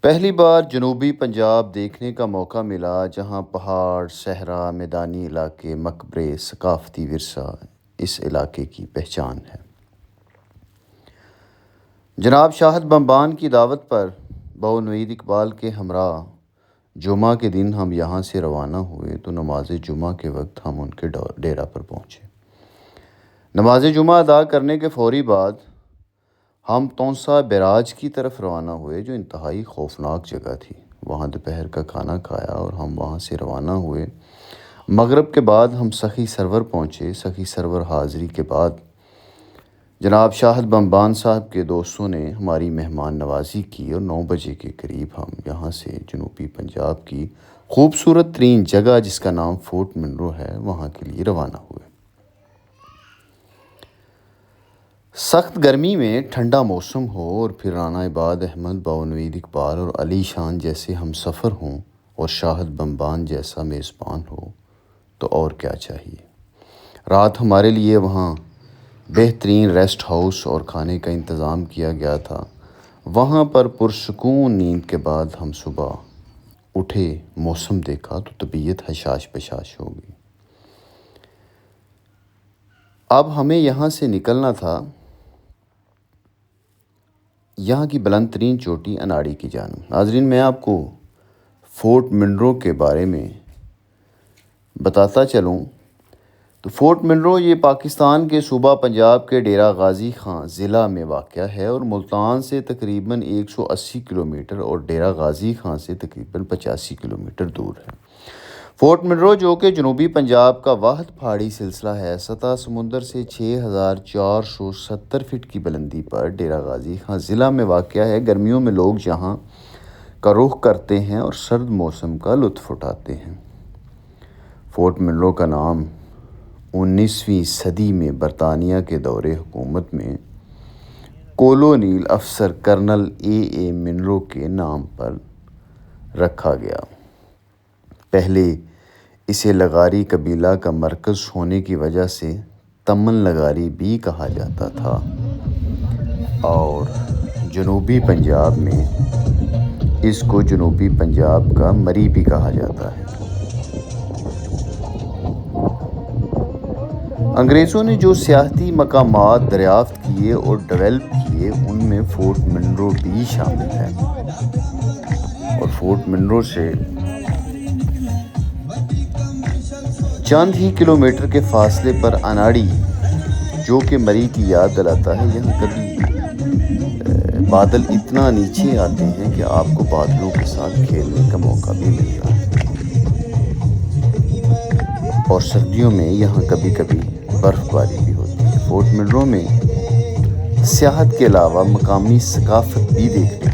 پہلی بار جنوبی پنجاب دیکھنے کا موقع ملا جہاں پہاڑ، صحرا، میدانی علاقے، مقبرے، ثقافتی ورثہ اس علاقے کی پہچان ہے۔ جناب شاہد بمبان کی دعوت پر بونوید اقبال کے ہمراہ جمعہ کے دن ہم یہاں سے روانہ ہوئے تو نماز جمعہ کے وقت ہم ان کے ڈیرا پر پہنچے۔ نماز جمعہ ادا کرنے کے فوری بعد ہم تونسا بیراج کی طرف روانہ ہوئے جو انتہائی خوفناک جگہ تھی۔ وہاں دوپہر کا کھانا کھایا اور ہم وہاں سے روانہ ہوئے۔ مغرب کے بعد ہم سخی سرور پہنچے۔ سخی سرور حاضری کے بعد جناب شاہد بمبان صاحب کے دوستوں نے ہماری مہمان نوازی کی اور 9 بجے کے قریب ہم یہاں سے جنوبی پنجاب کی خوبصورت ترین جگہ جس کا نام فورٹ منرو ہے وہاں کے لیے روانہ ہوئے۔ سخت گرمی میں ٹھنڈا موسم ہو اور پھر رانا عباد احمد، بونوید اقبال اور علی شان جیسے ہم سفر ہوں اور شاہد بمبان جیسا میزبان ہو تو اور کیا چاہیے۔ رات ہمارے لیے وہاں بہترین ریسٹ ہاؤس اور کھانے کا انتظام کیا گیا تھا۔ وہاں پر پرسکون نیند کے بعد ہم صبح اٹھے، موسم دیکھا تو طبیعت حشاش بشاش ہو گئی۔ اب ہمیں یہاں سے نکلنا تھا یہاں کی بلند ترین چوٹی اناڑی کی جانب۔ ناظرین، میں آپ کو فورٹ منرو کے بارے میں بتاتا چلوں تو فورٹ منرو یہ پاکستان کے صوبہ پنجاب کے ڈیرہ غازی خان ضلع میں واقع ہے اور ملتان سے تقریباً 180 کلومیٹر اور ڈیرہ غازی خان سے تقریباً 85 کلومیٹر دور ہے۔ فورٹ منرو جو کہ جنوبی پنجاب کا واحد پہاڑی سلسلہ ہے، سطح سمندر سے 6470 فٹ کی بلندی پر ڈیرہ غازی خان ضلع میں واقع ہے۔ گرمیوں میں لوگ یہاں کا رخ کرتے ہیں اور سرد موسم کا لطف اٹھاتے ہیں۔ فورٹ منرو کا نام 19ویں صدی میں برطانیہ کے دور حکومت میں کولونیل افسر کرنل اے منرو کے نام پر رکھا گیا۔ پہلے اسے لغاری قبیلہ کا مرکز ہونے کی وجہ سے تمن لغاری بھی کہا جاتا تھا اور جنوبی پنجاب میں اس کو جنوبی پنجاب کا مری بھی کہا جاتا ہے۔ انگریزوں نے جو سیاحتی مقامات دریافت کیے اور ڈیولپ کیے ان میں فورٹ منرو بھی شامل ہے، اور فورٹ منرو سے چند ہی کلومیٹر کے فاصلے پر اناڑی جو کہ مری کی یاد دلاتا ہے۔ یہاں کبھی بادل اتنا نیچے آتے ہیں کہ آپ کو بادلوں کے ساتھ کھیلنے کا موقع بھی ملتا ہے، اور سردیوں میں یہاں کبھی کبھی برف باری بھی ہوتی ہے۔ فورٹ منرو میں سیاحت کے علاوہ مقامی ثقافت بھی دیکھنے